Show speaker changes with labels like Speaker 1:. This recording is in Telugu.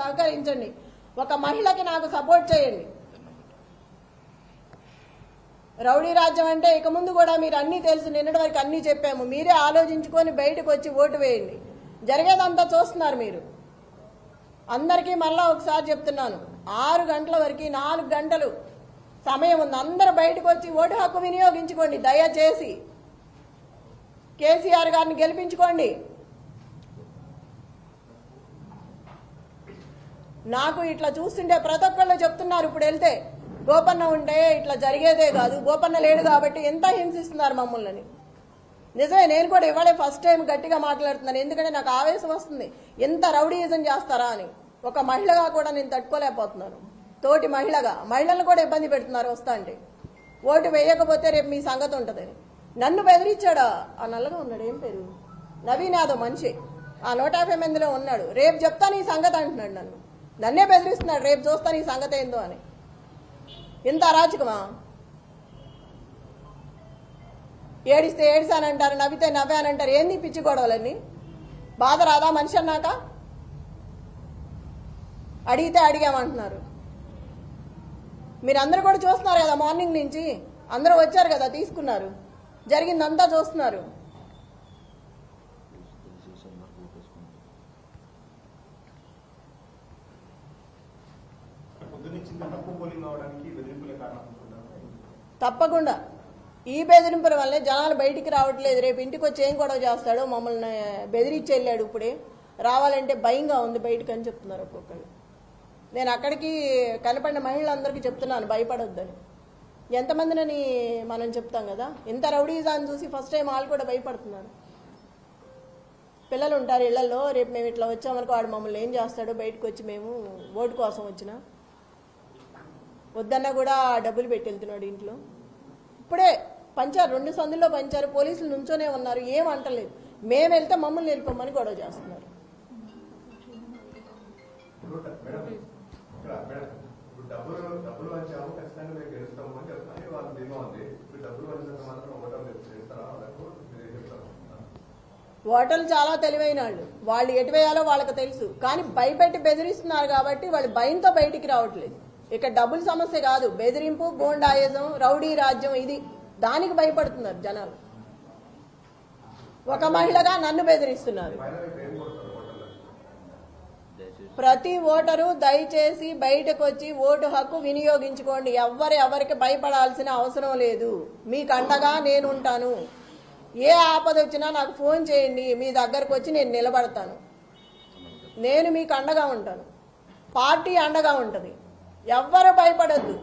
Speaker 1: సహకరించండి. ఒక మహిళకి నాకు సపోర్ట్ చేయండి. రౌడీ రాజ్యం అంటే ఇక ముందు కూడా మీరు అన్నీ తెలుసు, నిన్నటి వరకు అన్నీ చెప్పాము. మీరే ఆలోచించుకొని బయటకు వచ్చి ఓటు వేయండి. జరిగేదంతా చూస్తున్నారు మీరు. అందరికీ మళ్ళా ఒకసారి చెప్తున్నాను, 6 గంటల వరకు 4 గంటలు సమయం ఉంది. అందరూ బయటకు వచ్చి ఓటు హక్కు వినియోగించుకోండి. దయచేసి కేసీఆర్ గారిని గెలిపించుకోండి. నాకు ఇట్లా చూస్తుంటే ప్రతి ఒక్కళ్ళు చెప్తున్నారు, ఇప్పుడు వెళ్తే గోపన్న ఉంటే ఇట్లా జరిగేదే కాదు, గోపన్న లేడు కాబట్టి ఎంత హింసిస్తున్నారు మమ్మల్ని. నిజమే, నేను కూడా ఇవాళే ఫస్ట్ టైం గట్టిగా మాట్లాడుతున్నాను. ఎందుకంటే నాకు ఆవేశం వస్తుంది, ఎంత రౌడీయిజం చేస్తారా అని. ఒక మహిళగా కూడా నేను తట్టుకోలేకపోతున్నాను. తోటి మహిళలను కూడా ఇబ్బంది పెడుతున్నారు వస్తా అంటే. ఓటు వేయకపోతే రేపు మీ సంగతి ఉంటుందని నన్ను బెదిరించాడా. ఆ నల్లగా ఉన్నాడు, ఏం పేరు, నవీన్ యాదవ్ మనిషి, ఆ 150 మందిలో ఉన్నాడు. రేపు చెప్తాను ఈ సంగతి అంటున్నాడు. నన్నే బెదిరిస్తున్నాడు, రేపు చూస్తాను ఈ సంగతి ఏందో అని. ఇంత అరాచకమా? ఏడిస్తే ఏడిసానంటారు, నవ్వితే నవ్వానంటారు. ఏంది పిచ్చి గొడవలన్నీ? బాధ రాదా మనిషి అన్నాక? అడిగితే అడిగామంటున్నారు. మీరందరూ కూడా చూస్తున్నారు కదా, మార్నింగ్ నుంచి అందరూ వచ్చారు కదా, తీసుకున్నారు, జరిగిందంతా చూస్తున్నారు. తప్పకుండా ఈ బెదిరింపుల వల్లే జనాలు బయటికి రావట్లేదు. రేపు ఇంటికి వచ్చి ఏం గొడవ చేస్తాడో, మమ్మల్ని బెదిరించి వెళ్ళాడు. ఇప్పుడే రావాలంటే భయంగా ఉంది బయటకు అని చెప్తున్నారు ఒక్కొక్కరు. నేను అక్కడికి కనపడిన మహిళలందరికీ చెప్తున్నాను, భయపడొద్దని. ఎంతమందినని మనం చెప్తాం కదా, ఇంత రౌడీజాన్ని చూసి ఫస్ట్ టైం వాళ్ళు కూడా భయపడుతున్నారు. పిల్లలు ఉంటారు ఇళ్లలో, రేపు మేము ఇట్లా వచ్చామనుకో వాడు మమ్మల్ని ఏం చేస్తాడో, బయటకు వచ్చి మేము ఓటు కోసం వచ్చినా వద్దన్నా కూడా డబ్బులు పెట్టి వెళ్తున్నాడు ఇంట్లో. ఇప్పుడే పంచారు, 2 సందుల్లో పంచారు, పోలీసులు నుంచోనే ఉన్నారు, ఏం అంటలేదు. మేము వెళ్తే మమ్మల్ని వెళ్ళిపోమని గొడవ చేస్తున్నారు. ఓటర్లు చాలా తెలివైన వాళ్ళు ఎటు వేయాలో వాళ్ళకి తెలుసు. కానీ భయపెట్టి బెదిరిస్తున్నారు కాబట్టి వాళ్ళు భయంతో బయటికి రావట్లేదు. ఇక డబ్బుల సమస్య కాదు, బెదిరింపు, గోండాయిజం, రౌడీ రాజ్యం, ఇది దానికి భయపడుతున్నారు జనాలు. ఒక మహిళగా నన్ను బెదిరిస్తున్నారు. ప్రతి ఓటరు దయచేసి బయటకు వచ్చి ఓటు హక్కు వినియోగించుకోండి. ఎవరికి భయపడాల్సిన అవసరం లేదు. మీకు అండగా నేను ఉంటాను. ఏ ఆపద వచ్చినా నాకు ఫోన్ చేయండి, మీ దగ్గరకు వచ్చి నేను నిలబడతాను. నేను మీకు అండగా ఉంటాను, పార్టీ అండగా ఉంటుంది. ఎవ్వరు భయపడద్దు.